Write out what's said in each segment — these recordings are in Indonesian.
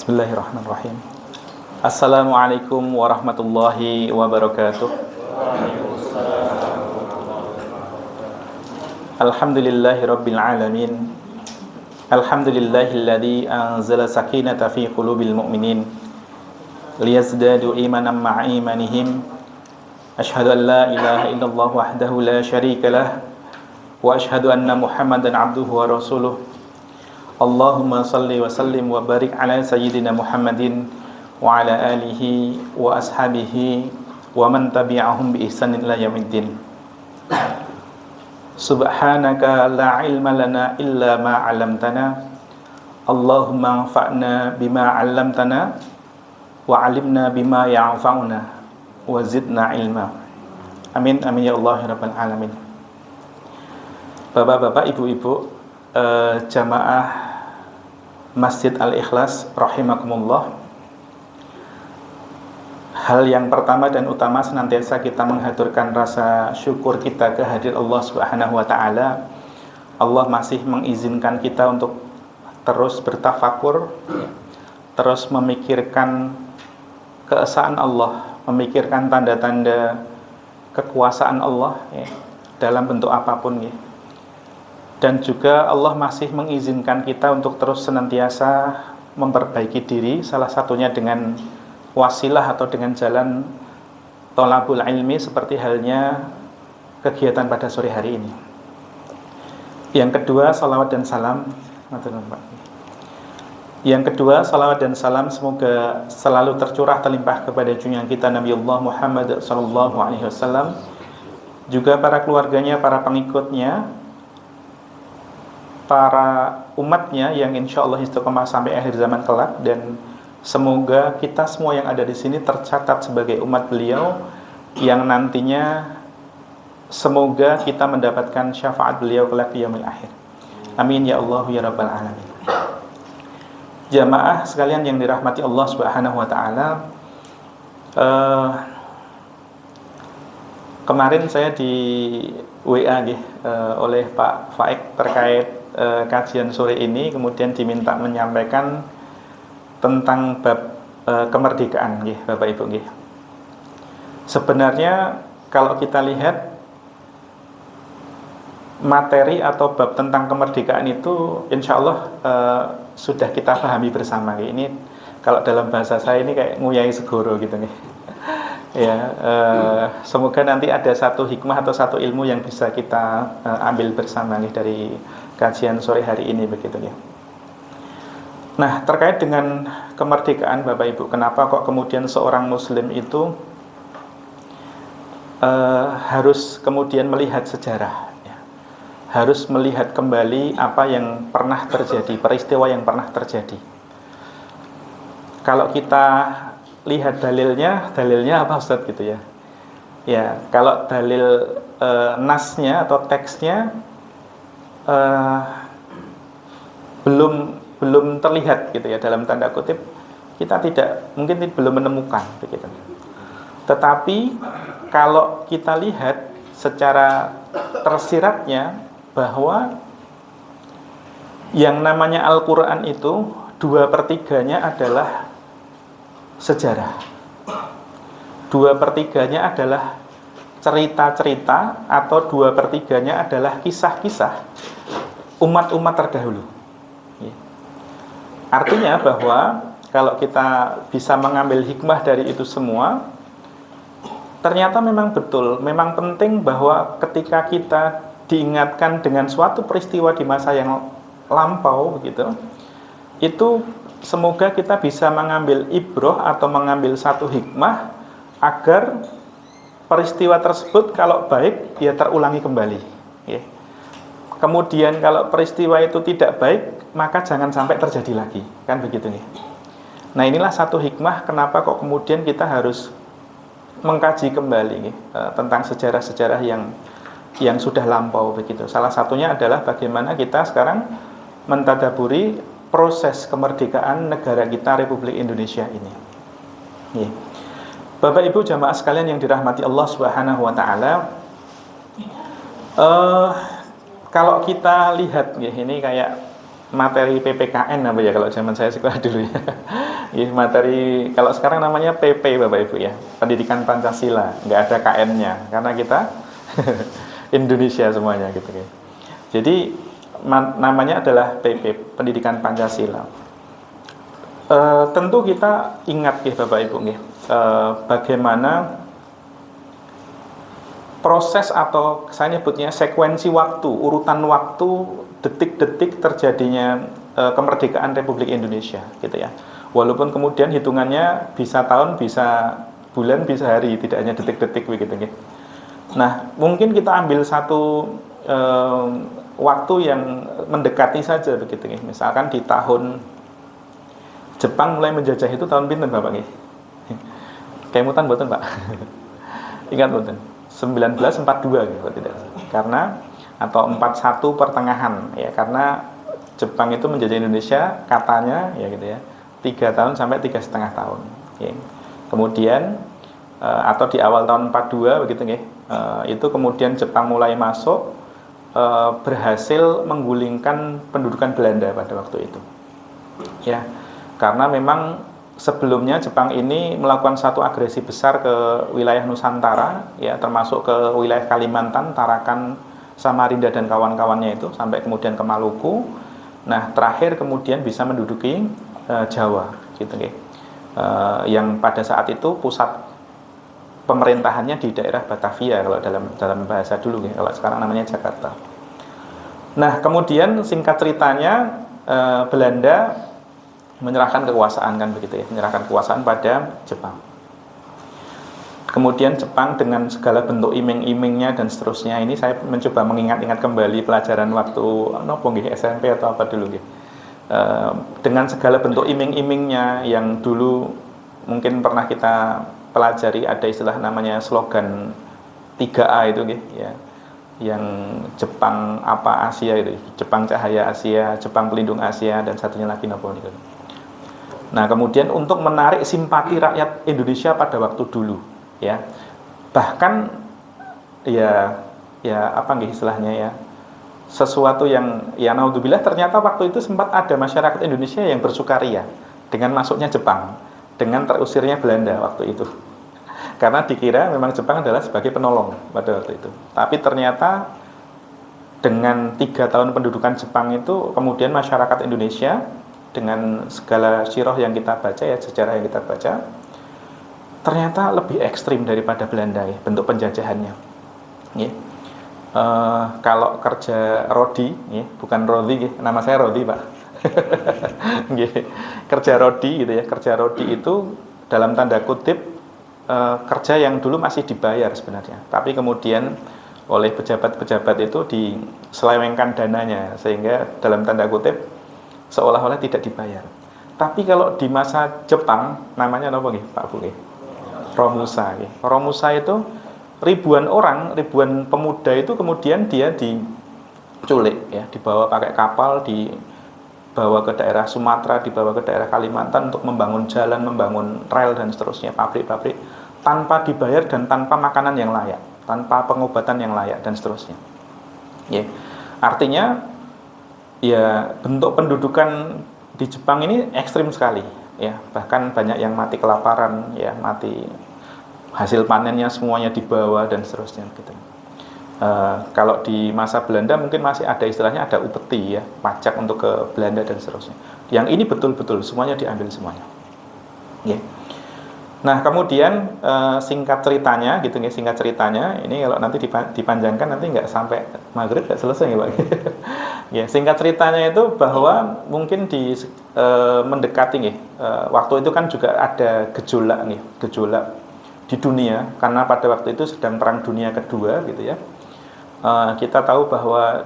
Bismillahirrahmanirrahim. Assalamualaikum warahmatullahi wabarakatuh. Alhamdulillahi rabbil alamin. Alhamdulillahilladzi anzala sakinata fi qulubil mu'minin liyazdadu imanan ma'a imanihim. Asyhadu an la ilaha illallah wahdahu la syarika lah wa asyhadu anna Muhammadan abduhu wa rasuluh. Allahumma salli wa sallim wa barik ala sayyidina Muhammadin wa ala alihi wa ashabihi wa man tabi'ahum bi ihsanin ila yaumiddin. Subhanaka la ilma lana illa ma 'allamtana. Allahumma anfa'na bima 'allamtana wa 'allimna bima yanfa'una wa zidna ilma. Amin amin ya Allah ya rabbal alamin. Bapak-bapak, ibu-ibu, jamaah Masjid Al-Ikhlas rahimakumullah. Hal yang pertama dan utama senantiasa kita menghaturkan rasa syukur kita kehadirat Allah Subhanahu wa taala. Allah masih mengizinkan kita untuk terus bertafakur, terus memikirkan keesaan Allah, memikirkan tanda-tanda kekuasaan Allah ya, dalam bentuk apapun ya. Dan juga Allah masih mengizinkan kita untuk terus senantiasa memperbaiki diri, salah satunya dengan wasilah atau dengan jalan thalabul ilmi seperti halnya kegiatan pada sore hari ini. Yang kedua, salawat dan salam. Yang kedua, salawat dan salam semoga selalu tercurah terlimpah kepada junjungan kita Nabi Allah Muhammad SAW, juga para keluarganya, para pengikutnya, para umatnya yang insya Allah istiqomah sampai akhir zaman kelak, dan semoga kita semua yang ada di sini tercatat sebagai umat beliau yang nantinya semoga kita mendapatkan syafaat beliau kelak di yaumil akhir. Amin ya Allah ya rabbal alamin. Jamaah sekalian yang dirahmati Allah Subhanahu wa taala, kemarin saya di WA oleh Pak Faik terkait kajian sore ini, kemudian diminta menyampaikan tentang bab kemerdekaan Bapak Ibu. Sebenarnya kalau kita lihat materi atau bab tentang kemerdekaan itu insya Allah sudah kita pahami bersama Ini kalau dalam bahasa saya ini kayak nguyai segoro gitu ya, semoga nanti ada satu hikmah atau satu ilmu yang bisa kita ambil bersama dari kajian sore hari ini begitu ya. Nah, terkait dengan kemerdekaan Bapak Ibu, kenapa kok kemudian seorang muslim itu harus kemudian melihat sejarah ya. Harus melihat kembali apa yang pernah terjadi, peristiwa yang pernah terjadi. Kalau kita lihat dalilnya apa Ustaz gitu ya. Ya, kalau dalil nasnya atau teksnya belum terlihat gitu ya, dalam tanda kutip kita belum menemukan begitu. Tetapi kalau kita lihat secara tersiratnya bahwa yang namanya Al-Quran itu 2/3-nya adalah sejarah, 2/3-nya adalah cerita-cerita, atau 2/3-nya adalah kisah-kisah umat-umat terdahulu. Artinya bahwa kalau kita bisa mengambil hikmah dari itu semua, ternyata memang betul, memang penting bahwa ketika kita diingatkan dengan suatu peristiwa di masa yang lampau begitu, itu semoga kita bisa mengambil ibroh atau mengambil satu hikmah agar peristiwa tersebut kalau baik ya terulangi kembali ya. Kemudian kalau peristiwa itu tidak baik, maka jangan sampai terjadi lagi, kan begitu nih. Nah, inilah satu hikmah kenapa kok kemudian kita harus mengkaji kembali tentang sejarah-sejarah yang sudah lampau begitu. Salah satunya adalah bagaimana kita sekarang mentadaburi proses kemerdekaan negara kita Republik Indonesia ini. Bapak Ibu jamaah sekalian yang dirahmati Allah Subhanahu wa taala, kalau kita lihat ini kayak materi PPKN apa ya kalau zaman saya sekolah dulu ya. Ya, materi kalau sekarang namanya PP Bapak Ibu ya, Pendidikan Pancasila, nggak ada KN-nya karena kita Indonesia semuanya gitu ya. Jadi namanya adalah PP, Pendidikan Pancasila. Tentu kita ingat ya Bapak Ibu ya, bagaimana proses atau saya nyebutnya sekuensi waktu, urutan waktu, detik-detik terjadinya kemerdekaan Republik Indonesia gitu ya. Walaupun kemudian hitungannya bisa tahun, bisa bulan, bisa hari, tidak hanya detik-detik begitu ya. Nah, mungkin kita ambil satu waktu yang mendekati saja begitu ya. Misalkan di tahun Jepang mulai menjajah itu tahun pinten Bapak nggih? Kemutan mboten, Pak? Ingat mboten? 1942 gitu tidak. Karena atau 41 pertengahan ya, karena Jepang itu menjajah Indonesia katanya ya gitu ya 3 tahun sampai 3,5 tahun ya. Kemudian atau di awal tahun 42 begitu ya, itu kemudian Jepang mulai masuk, berhasil menggulingkan pendudukan Belanda pada waktu itu ya, karena memang sebelumnya Jepang ini melakukan satu agresi besar ke wilayah Nusantara ya, termasuk ke wilayah Kalimantan, Tarakan, Samarinda dan kawan-kawannya itu sampai kemudian ke Maluku. Nah, terakhir kemudian bisa menduduki Jawa gitu ya. Yang pada saat itu pusat pemerintahannya di daerah Batavia kalau dalam bahasa dulu ya, kalau sekarang namanya Jakarta. Nah, kemudian singkat ceritanya Belanda menyerahkan kekuasaan kan begitu ya, menyerahkan kekuasaan pada Jepang. Kemudian Jepang dengan segala bentuk iming-imingnya dan seterusnya, ini saya mencoba mengingat-ingat kembali pelajaran waktu nopo nggih SMP atau apa dulu nggih. Dengan segala bentuk iming-imingnya yang dulu mungkin pernah kita pelajari, ada istilah namanya slogan 3A itu nggih ya. Yang Jepang apa Asia itu, Jepang Cahaya Asia, Jepang Pelindung Asia, dan satunya lagi nopo niku. Nah, kemudian untuk menarik simpati rakyat Indonesia pada waktu dulu, ya, bahkan ya apa nggih istilahnya ya, sesuatu yang ya naudzubillah ternyata waktu itu sempat ada masyarakat Indonesia yang bersukaria dengan masuknya Jepang, dengan terusirnya Belanda waktu itu, karena dikira memang Jepang adalah sebagai penolong pada waktu itu. Tapi ternyata dengan 3 tahun pendudukan Jepang itu, kemudian masyarakat Indonesia dengan segala sirah yang kita baca ya, sejarah yang kita baca, ternyata lebih ekstrim daripada Belanda ya, bentuk penjajahannya ya. Kalau kerja Rodi ya, bukan Rodi ya, nama saya Rodi Pak. Kerja Rodi gitu ya, kerja Rodi itu dalam tanda kutip kerja yang dulu masih dibayar sebenarnya, tapi kemudian oleh pejabat-pejabat itu diselewengkan dananya, sehingga dalam tanda kutip seolah-olah tidak dibayar. Tapi kalau di masa Jepang namanya apa nggih Pak Bu nggih? Romusa nggih. Romusa itu ribuan orang, ribuan pemuda itu kemudian dia diculik ya, dibawa pakai kapal, dibawa ke daerah Sumatera, dibawa ke daerah Kalimantan untuk membangun jalan, membangun rel dan seterusnya, pabrik-pabrik, tanpa dibayar dan tanpa makanan yang layak, tanpa pengobatan yang layak dan seterusnya. Ya. Artinya ya, bentuk pendudukan di Jepang ini ekstrim sekali ya, bahkan banyak yang mati kelaparan ya, mati hasil panennya semuanya dibawa dan seterusnya gitu. Kalau di masa Belanda mungkin masih ada istilahnya, ada upeti ya, pajak untuk ke Belanda dan seterusnya. Yang ini betul-betul semuanya diambil semuanya ya. Nah, kemudian singkat ceritanya gitu ya, singkat ceritanya ini kalau nanti dipanjangkan nanti nggak sampai maghrib, nggak selesai ya Pak. Ya, singkat ceritanya itu bahwa mungkin mendekati nih, waktu itu kan juga ada gejolak di dunia, karena pada waktu itu sedang Perang Dunia Kedua gitu ya. Kita tahu bahwa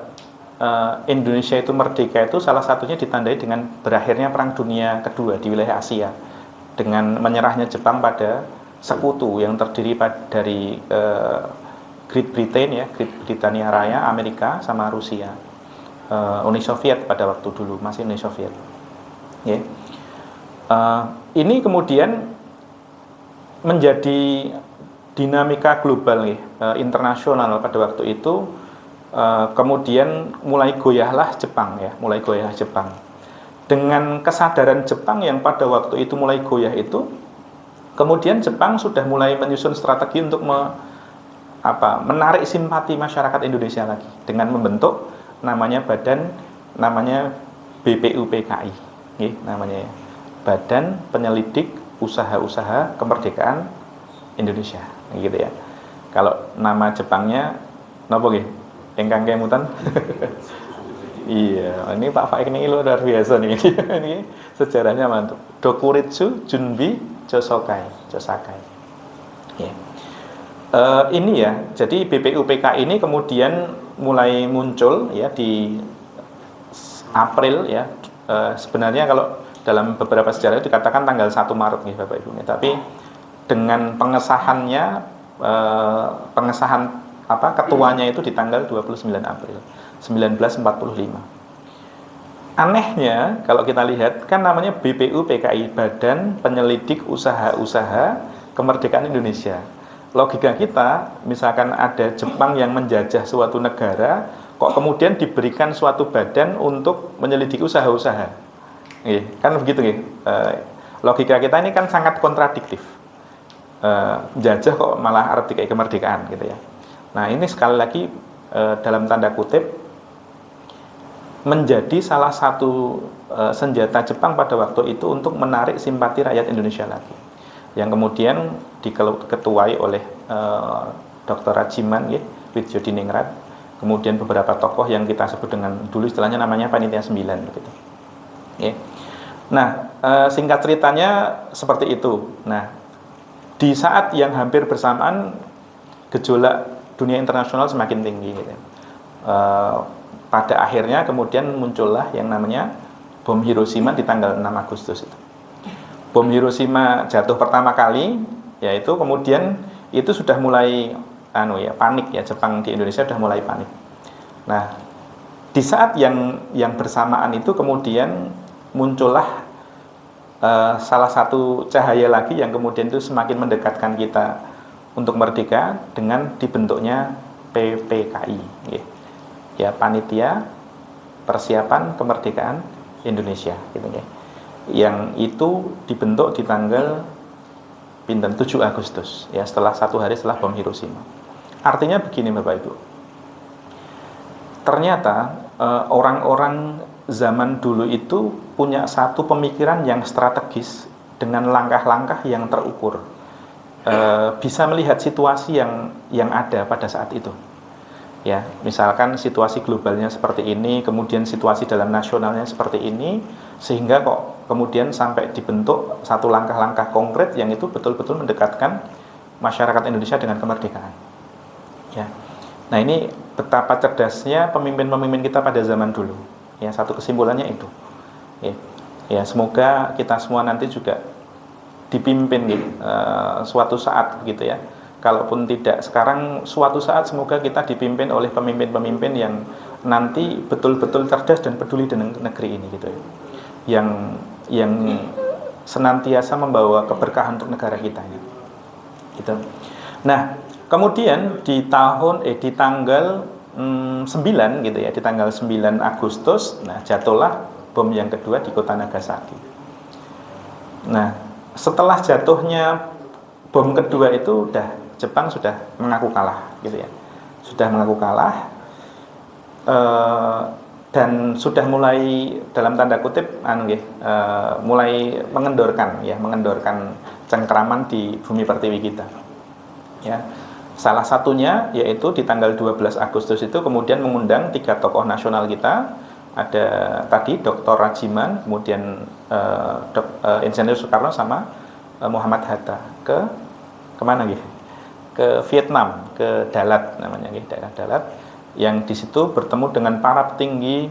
Indonesia itu merdeka itu salah satunya ditandai dengan berakhirnya Perang Dunia Kedua di wilayah Asia, dengan menyerahnya Jepang pada sekutu yang terdiri dari Great Britain ya, Great Britania Raya, Amerika sama Rusia, Uni Soviet pada waktu dulu masih Uni Soviet. Ya. Ini kemudian menjadi dinamika global ya, internasional pada waktu itu, Kemudian mulai goyahlah Jepang ya, mulai goyah Jepang. Dengan kesadaran Jepang yang pada waktu itu mulai goyah itu, kemudian Jepang sudah mulai menyusun strategi untuk menarik simpati masyarakat Indonesia lagi dengan membentuk namanya BPUPKI, namanya ya, Badan Penyelidik Usaha-Usaha Kemerdekaan Indonesia, gitu ya. Kalau nama Jepangnya napa nggih? Ingkang kemutan. Iya, ini Pak Faik ini luar biasa nih. Ini sejarahnya mantap. Dokuritsu Junbi Josakai. Ya. Ini ya, jadi BPUPK ini kemudian mulai muncul ya di April ya. Sebenarnya kalau dalam beberapa sejarah itu dikatakan tanggal 1 Maret nih Bapak Ibu. Tapi dengan pengesahan ketuanya itu di tanggal 29 April 1945. Anehnya kalau kita lihat kan namanya BPUPKI, Badan Penyelidik Usaha-Usaha Kemerdekaan Indonesia. Logika kita, misalkan ada Jepang yang menjajah suatu negara, kok kemudian diberikan suatu badan untuk menyelidiki usaha-usaha. Kan begitu nih. Logika kita ini kan sangat kontradiktif. Jajah kok malah arti kayak kemerdekaan gitu ya. Nah, ini sekali lagi dalam tanda kutip menjadi salah satu senjata Jepang pada waktu itu untuk menarik simpati rakyat Indonesia lagi, yang kemudian diketuai oleh Dr. Rajiman ya, Widjodiningrat, kemudian beberapa tokoh yang kita sebut dengan dulu istilahnya namanya Panitia 9 gitu. Ya. Nah, singkat ceritanya seperti itu. Nah, di saat yang hampir bersamaan gejolak dunia internasional semakin tinggi gitu. Pada akhirnya kemudian muncullah yang namanya bom Hiroshima di tanggal 6 Agustus itu. Bom Hiroshima jatuh pertama kali, yaitu kemudian itu sudah mulai panik ya, Jepang di Indonesia sudah mulai panik. Nah, di saat yang bersamaan itu kemudian muncullah salah satu cahaya lagi yang kemudian itu semakin mendekatkan kita untuk merdeka dengan dibentuknya PPKI ya, Panitia Persiapan Kemerdekaan Indonesia gitu ya. Yang itu dibentuk di tanggal 7 Agustus ya, setelah 1 hari setelah bom Hiroshima. Artinya begini Bapak Ibu, ternyata orang-orang zaman dulu itu punya satu pemikiran yang strategis dengan langkah-langkah yang terukur, bisa melihat situasi yang ada pada saat itu. Ya, misalkan situasi globalnya seperti ini, kemudian situasi dalam nasionalnya seperti ini, sehingga kok kemudian sampai dibentuk satu langkah-langkah konkret yang itu betul-betul mendekatkan masyarakat Indonesia dengan kemerdekaan. Ya. Nah, ini betapa cerdasnya pemimpin-pemimpin kita pada zaman dulu. Ya, satu kesimpulannya itu. Ya, semoga kita semua nanti juga dipimpin suatu saat gitu ya. Kalaupun tidak sekarang, suatu saat semoga kita dipimpin oleh pemimpin-pemimpin yang nanti betul-betul cerdas dan peduli dengan negeri ini gitu ya. Yang senantiasa membawa keberkahan untuk negara kita ya. Gitu. Nah, kemudian di tanggal 9 gitu ya, di tanggal 9 Agustus, nah jatuhlah bom yang kedua di kota Nagasaki. Nah, setelah jatuhnya bom kedua itu Jepang sudah mengaku kalah gitu ya, sudah mengaku kalah dan sudah mulai dalam tanda kutip mulai mengendorkan cengkraman di bumi pertiwi kita ya. Salah satunya yaitu di tanggal 12 Agustus itu kemudian mengundang 3 tokoh nasional kita, ada tadi Dr. Rajiman, kemudian Insinyur Soekarno sama Muhammad Hatta kemana gitu? Ke Vietnam, ke Dalat namanya gitu, daerah Dalat, yang di situ bertemu dengan para petinggi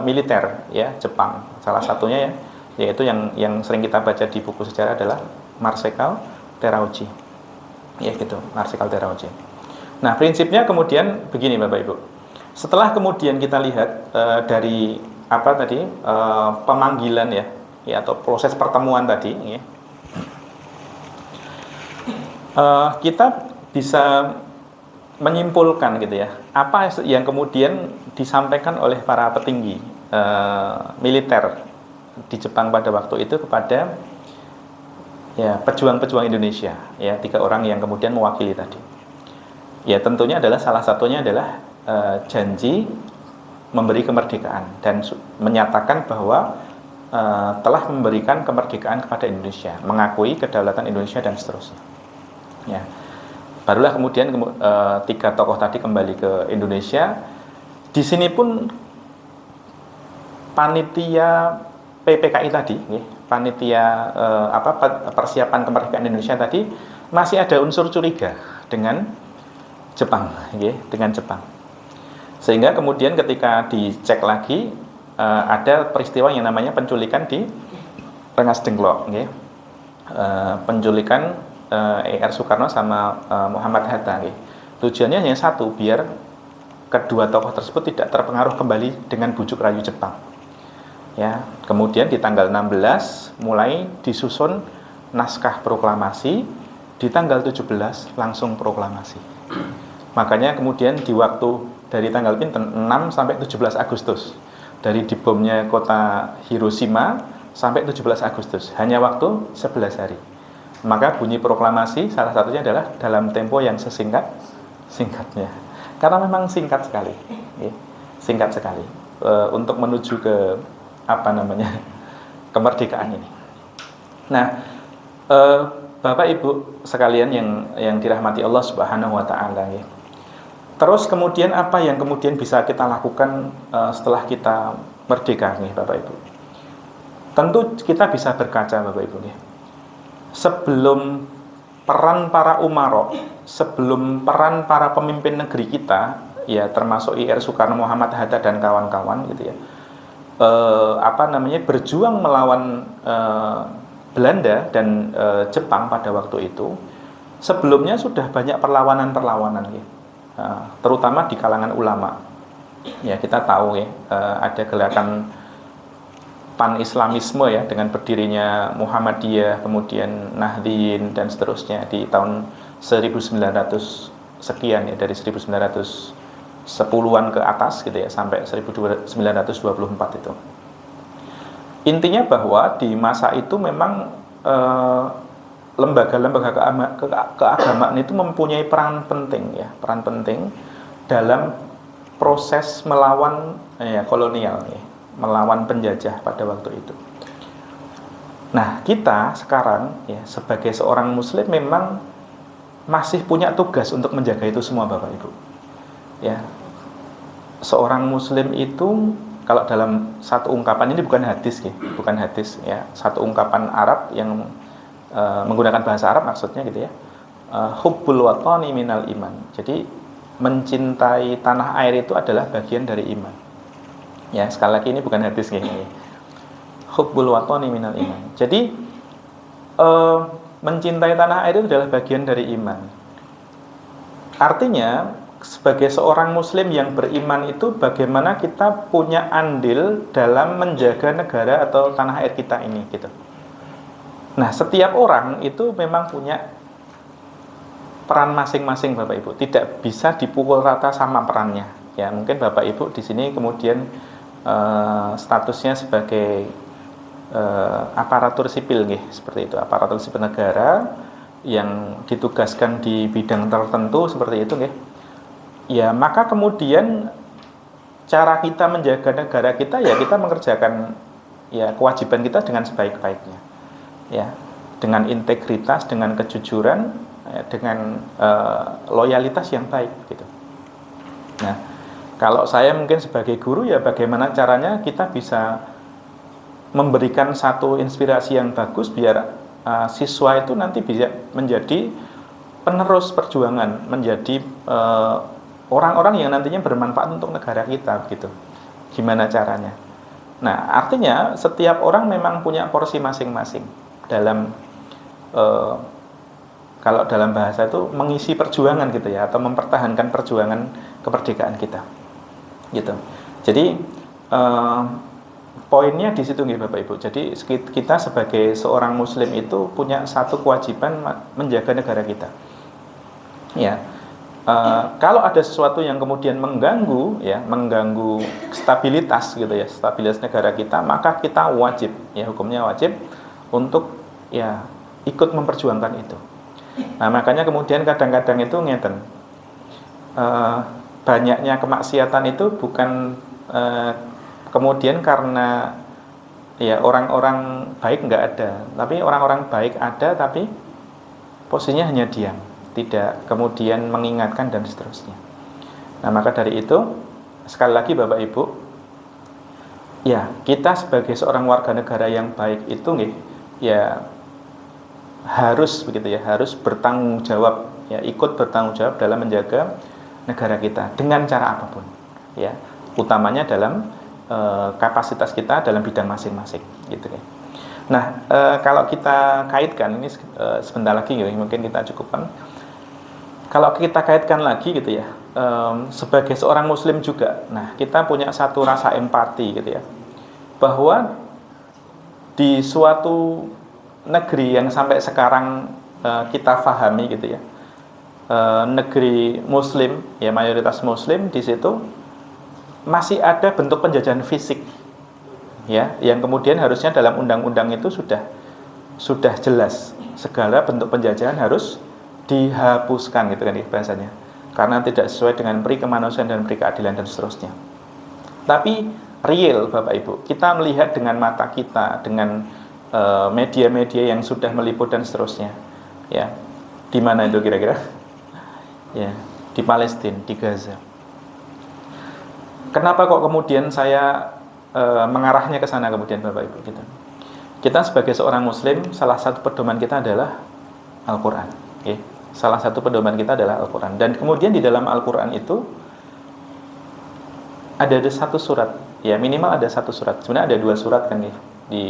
militer ya Jepang. Salah satunya ya, yaitu yang sering kita baca di buku sejarah adalah Marshal Terauchi. Ya gitu, Marshal Terauchi. Nah, prinsipnya kemudian begini Bapak Ibu. Setelah kemudian kita lihat dari pemanggilan ya atau proses pertemuan tadi ya, kita bisa menyimpulkan gitu ya, apa yang kemudian disampaikan oleh para petinggi militer di Jepang pada waktu itu kepada ya pejuang-pejuang Indonesia, ya 3 orang yang kemudian mewakili tadi. Ya tentunya adalah salah satunya adalah janji memberi kemerdekaan dan menyatakan bahwa telah memberikan kemerdekaan kepada Indonesia, mengakui kedaulatan Indonesia dan seterusnya. Ya. Barulah kemudian 3 tokoh tadi kembali ke Indonesia. Di sini pun panitia PPKI tadi, panitia persiapan kemerdekaan Indonesia tadi masih ada unsur curiga dengan Jepang, dengan Jepang. Sehingga kemudian ketika dicek lagi ada peristiwa yang namanya penculikan di Rengas Dengklok, penculikan R. Soekarno sama Muhammad Hatta. Tujuannya hanya satu, biar kedua tokoh tersebut tidak terpengaruh kembali dengan bujuk rayu Jepang. Ya, kemudian di tanggal 16 mulai disusun naskah proklamasi, di tanggal 17 langsung proklamasi. Makanya kemudian di waktu dari tanggal 6 sampai 17 Agustus, dari dibomnya kota Hiroshima sampai 17 Agustus, hanya waktu 11 hari. Maka bunyi proklamasi salah satunya adalah dalam tempo yang singkatnya. Karena memang singkat sekali, singkat sekali untuk menuju ke kemerdekaan ini. Nah, Bapak Ibu sekalian yang dirahmati Allah Subhanahu Wa Taala. Terus kemudian apa yang kemudian bisa kita lakukan setelah kita merdeka, Bapak Ibu? Tentu kita bisa berkaca, Bapak Ibu. Sebelum peran para umaro, sebelum peran para pemimpin negeri kita, ya termasuk IR Soekarno, Muhammad Hatta dan kawan-kawan gitu ya, berjuang melawan Belanda dan Jepang pada waktu itu, sebelumnya sudah banyak perlawanan-perlawanan, terutama di kalangan ulama. Ya kita tahu ada gerakan pan-islamisme ya, dengan berdirinya Muhammadiyah, kemudian Nahdliyin dan seterusnya di tahun 1900 sekian ya, dari 1910-an ke atas gitu ya, sampai 1924 itu. Intinya bahwa di masa itu memang lembaga-lembaga keagamaan itu mempunyai peran penting ya, peran penting dalam proses melawan kolonial ya, melawan penjajah pada waktu itu. Nah, kita sekarang ya sebagai seorang muslim memang masih punya tugas untuk menjaga itu semua, Bapak Ibu. Ya. Seorang muslim itu kalau dalam satu ungkapan, ini bukan hadis bukan hadis ya, satu ungkapan Arab yang menggunakan bahasa Arab maksudnya gitu ya. Hubbul watani minal iman. Jadi mencintai tanah air itu adalah bagian dari iman. Ya, sekali lagi ini bukan hadis Hubbul watani minal iman. Jadi mencintai tanah air itu adalah bagian dari iman. Artinya sebagai seorang muslim yang beriman itu bagaimana kita punya andil dalam menjaga negara atau tanah air kita ini gitu. Nah, setiap orang itu memang punya peran masing-masing, Bapak Ibu. Tidak bisa dipukul rata sama perannya. Ya, mungkin Bapak Ibu di sini kemudian statusnya sebagai aparatur sipil seperti itu, aparatur sipil negara yang ditugaskan di bidang tertentu seperti itu ya, maka kemudian cara kita menjaga negara kita ya kita mengerjakan ya kewajiban kita dengan sebaik-baiknya ya, dengan integritas, dengan kejujuran ya, dengan loyalitas yang baik gitu. Nah, kalau saya mungkin sebagai guru ya bagaimana caranya kita bisa memberikan satu inspirasi yang bagus biar siswa itu nanti bisa menjadi penerus perjuangan, menjadi orang-orang yang nantinya bermanfaat untuk negara kita gitu. Gimana caranya? Nah, artinya setiap orang memang punya porsi masing-masing dalam kalau dalam bahasa itu mengisi perjuangan gitu ya, atau mempertahankan perjuangan kemerdekaan kita. Gitu. Jadi poinnya di situ Bapak Ibu. Jadi kita sebagai seorang muslim itu punya satu kewajiban menjaga negara kita. Ya. Kalau ada sesuatu yang kemudian mengganggu stabilitas gitu ya, stabilitas negara kita, maka kita wajib, ya hukumnya wajib untuk ya ikut memperjuangkan itu. Nah makanya kemudian kadang-kadang itu ngeten, banyaknya kemaksiatan itu bukan kemudian karena ya orang-orang baik nggak ada, tapi orang-orang baik ada tapi posisinya hanya diam, tidak kemudian mengingatkan dan seterusnya. Nah maka dari itu sekali lagi Bapak Ibu, ya kita sebagai seorang warga negara yang baik itu ya harus begitu ya, harus bertanggung jawab, ya ikut bertanggung jawab dalam menjaga negara kita dengan cara apapun, ya utamanya dalam kapasitas kita dalam bidang masing-masing, gitu ya. Nah kalau kita kaitkan ini sebentar lagi, mungkin kita cukupkan. Kalau kita kaitkan lagi gitu ya, sebagai seorang Muslim juga, nah kita punya satu rasa empati gitu ya, bahwa di suatu negeri yang sampai sekarang kita pahami gitu ya, negeri Muslim, ya mayoritas Muslim, di situ masih ada bentuk penjajahan fisik, ya, yang kemudian harusnya dalam undang-undang itu sudah jelas segala bentuk penjajahan harus dihapuskan gitu kan bahasanya, karena tidak sesuai dengan peri kemanusiaan dan peri keadilan dan seterusnya. Tapi real Bapak Ibu, kita melihat dengan mata kita, dengan media-media yang sudah meliput dan seterusnya, ya di mana itu kira-kira? Ya di Palestina, di Gaza. Kenapa kok kemudian saya mengarahnya ke sana kemudian Bapak Ibu kita? Kita sebagai seorang Muslim, salah satu pedoman kita adalah Al-Quran. Okay? Salah satu pedoman kita adalah Al-Quran. Dan kemudian di dalam Al-Quran itu ada satu surat, ya minimal ada satu surat. Sebenarnya ada dua surat kan nih. Di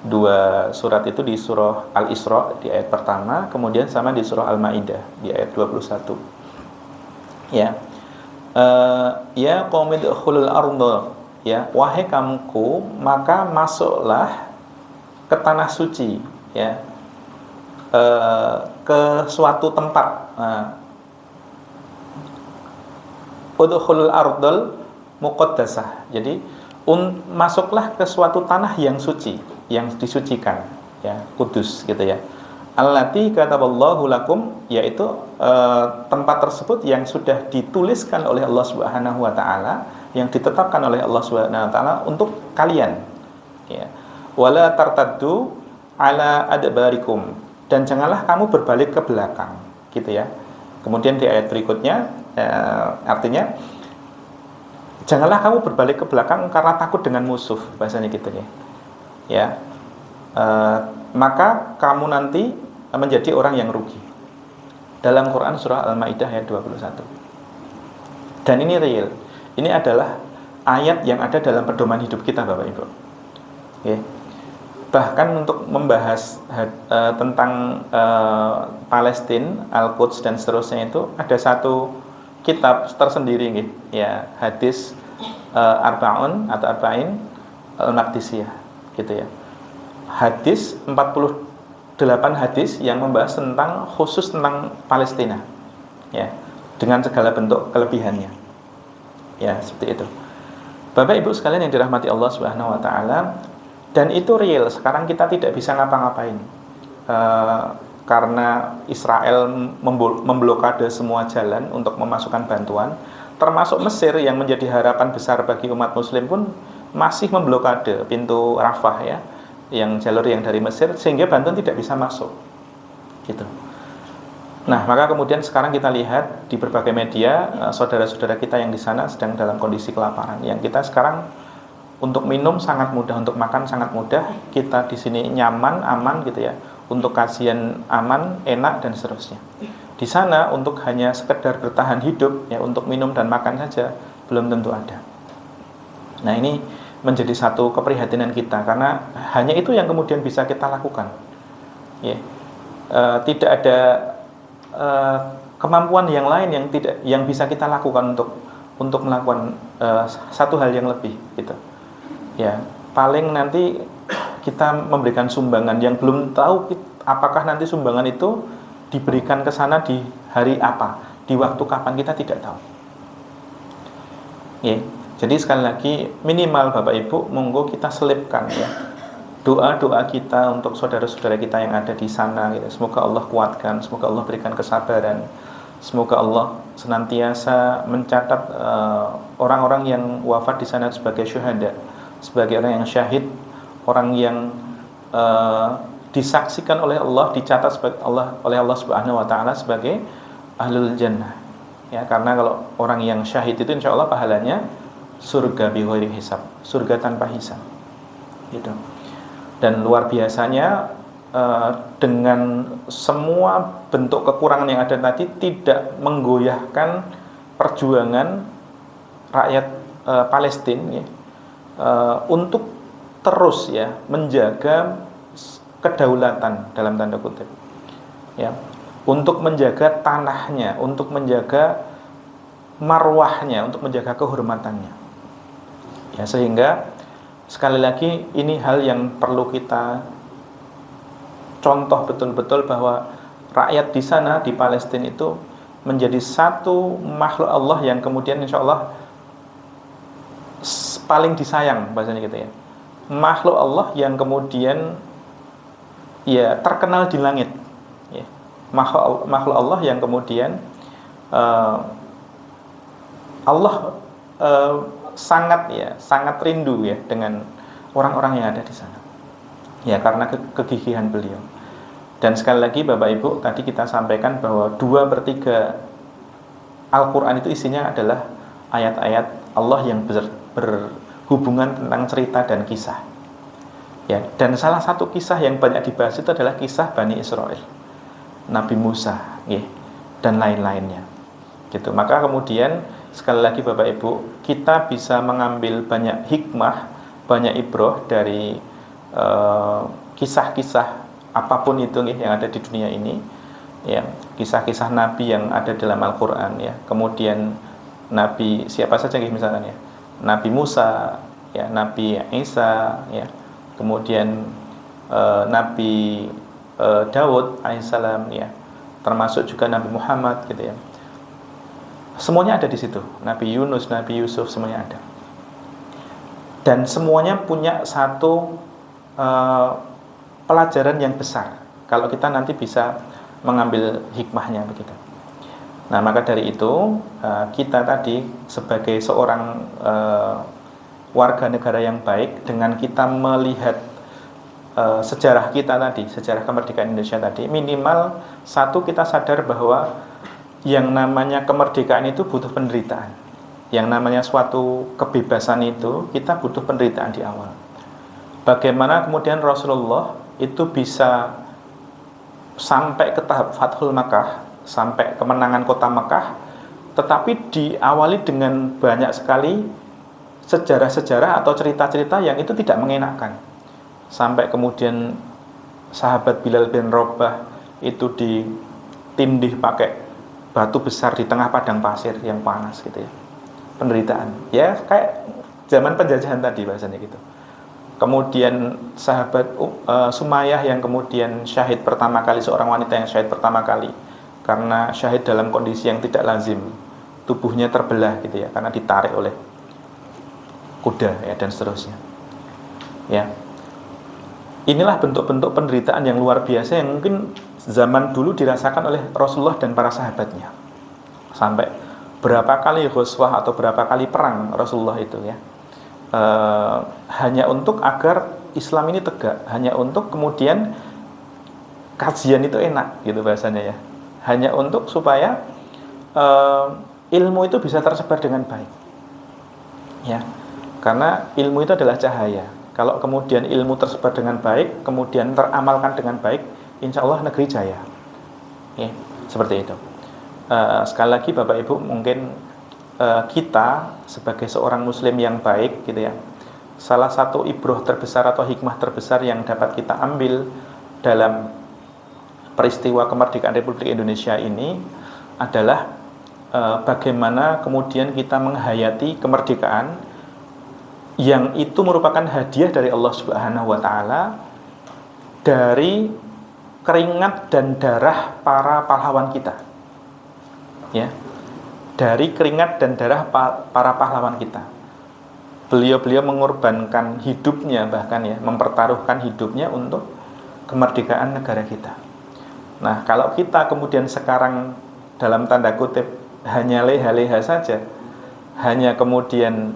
dua surat itu di surah Al-Isra di ayat pertama, kemudian sama di surah Al-Maidah di ayat 21. Ya. Ya qaumid khulul ardh, ya wahai kaumku, maka masuklah ke tanah suci, ya. Ke suatu tempat. Udkhulul ardhal muqaddasah. Jadi masuklah ke suatu tanah yang suci, yang disucikan, ya, kudus gitu ya. Allati kataballahu lakum, yaitu tempat tersebut yang sudah dituliskan oleh Allah Subhanahu wa taala, yang ditetapkan oleh Allah Subhanahu wa taala untuk kalian. Ya. Wala tartaddu ala adbarikum, dan janganlah kamu berbalik ke belakang, gitu ya. Kemudian di ayat berikutnya artinya janganlah kamu berbalik ke belakang karena takut dengan musuh, bahasanya gitu ya. Ya. Maka kamu nanti menjadi orang yang rugi. Dalam Quran surah Al-Maidah ayat 21. Dan ini real. Ini adalah ayat yang ada dalam pedoman hidup kita Bapak Ibu. Okay. Bahkan untuk membahas tentang Palestina, Al-Quds dan seterusnya itu ada satu kitab tersendiri nih, ya, hadis Arba'un atau Arba'in Al-Maqdisiyah gitu ya. Hadis 48 hadis yang membahas tentang khusus tentang Palestina, ya, dengan segala bentuk kelebihannya, ya, seperti itu. Bapak Ibu sekalian yang dirahmati Allah Subhanahu wa taala, dan itu real. Sekarang kita tidak bisa ngapa-ngapain karena Israel memblokade semua jalan untuk memasukkan bantuan, termasuk Mesir yang menjadi harapan besar bagi umat Muslim pun masih memblokade pintu Rafah, ya, yang jalur yang dari Mesir, sehingga bantuan tidak bisa masuk gitu. Nah maka kemudian sekarang kita lihat di berbagai media saudara-saudara kita yang di sana sedang dalam kondisi kelaparan, yang kita sekarang untuk minum sangat mudah, untuk makan sangat mudah, kita di sini nyaman, aman gitu ya, untuk kajian aman, enak dan seterusnya. Di sana untuk hanya sekedar bertahan hidup, ya, untuk minum dan makan saja belum tentu ada. Nah ini menjadi satu keprihatinan kita, karena hanya itu yang kemudian bisa kita lakukan, ya. Tidak ada kemampuan yang lain yang bisa kita lakukan untuk melakukan satu hal yang lebih gitu, ya. Paling nanti kita memberikan sumbangan yang belum tahu apakah nanti sumbangan itu diberikan ke sana di hari apa, di waktu kapan kita tidak tahu. Ya. Jadi sekali lagi minimal Bapak Ibu monggo kita selipkan ya doa-doa kita untuk saudara-saudara kita yang ada di sana gitu. Semoga Allah kuatkan, semoga Allah berikan kesabaran, semoga Allah senantiasa mencatat orang-orang yang wafat di sana sebagai syuhada, sebagai orang yang syahid, orang yang disaksikan oleh Allah, dicatat oleh Allah Subhanahu wa taala sebagai ahlul jannah. Ya, karena kalau orang yang syahid itu insya Allah pahalanya surga bi ghairi hisab, surga tanpa hisab. Gitu. Dan luar biasanya dengan semua bentuk kekurangan yang ada tadi tidak menggoyahkan perjuangan rakyat Palestina ya, untuk terus ya menjaga kedaulatan dalam tanda kutip. Ya, untuk menjaga tanahnya, untuk menjaga marwahnya, untuk menjaga kehormatannya. Ya, sehingga sekali lagi ini hal yang perlu kita contoh betul-betul bahwa rakyat di sana di Palestina itu menjadi satu makhluk Allah yang kemudian insya Allah paling disayang bahasanya gitu ya. Makhluk Allah yang kemudian ya terkenal di langit. Ya. Makhluk Allah yang kemudian Allah sangat rindu ya dengan orang-orang yang ada di sana. Ya, karena kegigihan beliau. Dan sekali lagi Bapak Ibu, tadi kita sampaikan bahwa 2/3 Al-Qur'an itu isinya adalah ayat-ayat Allah yang berhubungan tentang cerita dan kisah. Ya, dan salah satu kisah yang banyak dibahas itu adalah kisah Bani Israel, Nabi Musa, ya, dan lain-lainnya. Gitu. Maka kemudian sekali lagi Bapak Ibu, kita bisa mengambil banyak hikmah, banyak ibroh dari kisah-kisah apapun itu yang ada di dunia ini, ya, kisah-kisah Nabi yang ada dalam Al-Quran, ya, kemudian Nabi siapa saja misalnya, ya, Nabi Musa, ya, Nabi Isa, ya, kemudian Nabi Daud alaihissalam, ya, termasuk juga Nabi Muhammad, gitu ya. Semuanya ada di situ. Nabi Yunus, Nabi Yusuf, semuanya ada. Dan semuanya punya satu pelajaran yang besar. Kalau kita nanti bisa mengambil hikmahnya begitu. Nah, maka dari itu kita tadi sebagai seorang warga negara yang baik, dengan kita melihat sejarah kita tadi, sejarah kemerdekaan Indonesia tadi, minimal satu kita sadar bahwa yang namanya kemerdekaan itu butuh penderitaan. Yang namanya suatu kebebasan itu kita butuh penderitaan di awal. Bagaimana kemudian Rasulullah itu bisa sampai ke tahap Fathul Makkah, sampai kemenangan kota Makkah, tetapi diawali dengan banyak sekali sejarah-sejarah atau cerita-cerita yang itu tidak mengenakan. Sampai kemudian sahabat Bilal bin Rabah itu ditindih pakai batu besar di tengah padang pasir yang panas gitu ya. Penderitaan. Ya kayak zaman penjajahan tadi bahasanya gitu. Kemudian sahabat Sumayyah yang kemudian syahid pertama kali, seorang wanita yang syahid pertama kali karena syahid dalam kondisi yang tidak lazim, tubuhnya terbelah gitu ya, karena ditarik oleh kuda ya, dan seterusnya. Ya. Inilah bentuk-bentuk penderitaan yang luar biasa yang mungkin zaman dulu dirasakan oleh Rasulullah dan para sahabatnya. Sampai berapa kali ghuswah atau berapa kali perang Rasulullah itu ya. Hanya untuk agar Islam ini tegak, hanya untuk kemudian kajian itu enak gitu bahasanya ya, hanya untuk supaya ilmu itu bisa tersebar dengan baik ya, karena ilmu itu adalah cahaya. Kalau kemudian ilmu tersebar dengan baik, kemudian teramalkan dengan baik, insya Allah negeri jaya ya, seperti itu. Sekali lagi Bapak Ibu, mungkin kita sebagai seorang muslim yang baik gitu ya, salah satu ibroh terbesar atau hikmah terbesar yang dapat kita ambil dalam peristiwa kemerdekaan Republik Indonesia ini adalah bagaimana kemudian kita menghayati kemerdekaan yang itu merupakan hadiah dari Allah Subhanahu wa taala dari keringat dan darah para pahlawan kita. ya, dari keringat dan darah para pahlawan kita. Beliau-beliau mengorbankan hidupnya, bahkan ya, mempertaruhkan hidupnya untuk kemerdekaan negara kita. Nah, kalau kita kemudian sekarang dalam tanda kutip hanya leha-leha saja, hanya kemudian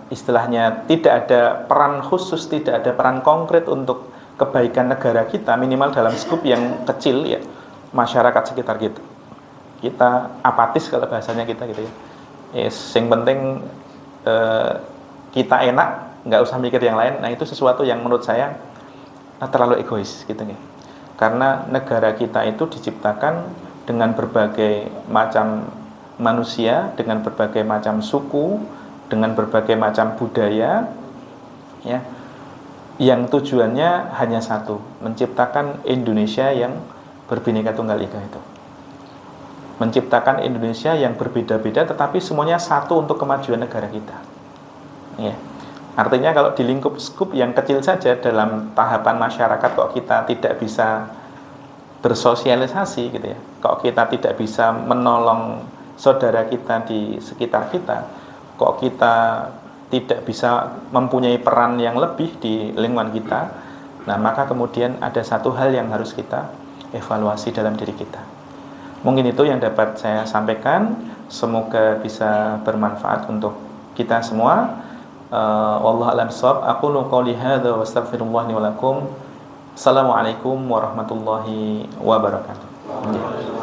istilahnya tidak ada peran khusus, tidak ada peran konkret untuk kebaikan negara kita, minimal dalam skup yang kecil ya, masyarakat sekitar kita. Kita apatis kalau bahasanya kita gitu ya. Yang penting kita enak, nggak usah mikir yang lain. Nah, itu sesuatu yang menurut saya terlalu egois gitu nih. Karena negara kita itu diciptakan dengan berbagai macam manusia, dengan berbagai macam suku, dengan berbagai macam budaya, ya, yang tujuannya hanya satu, menciptakan Indonesia yang berbineka tunggal ika itu. Menciptakan Indonesia yang berbeda-beda tetapi semuanya satu untuk kemajuan negara kita. Ya. Artinya kalau di lingkup skup yang kecil saja dalam tahapan masyarakat kok kita tidak bisa bersosialisasi gitu ya. Kok kita tidak bisa menolong saudara kita di sekitar kita. Kok kita tidak bisa mempunyai peran yang lebih di lingkungan kita. Nah, maka kemudian ada satu hal yang harus kita evaluasi dalam diri kita. Mungkin itu yang dapat saya sampaikan. Semoga bisa bermanfaat untuk kita semua. Wallahu a'lam bishawab. Aqulu qouli hadza wa astaghfirullah li wa lakum. Assalamualaikum warahmatullahi wabarakatuh.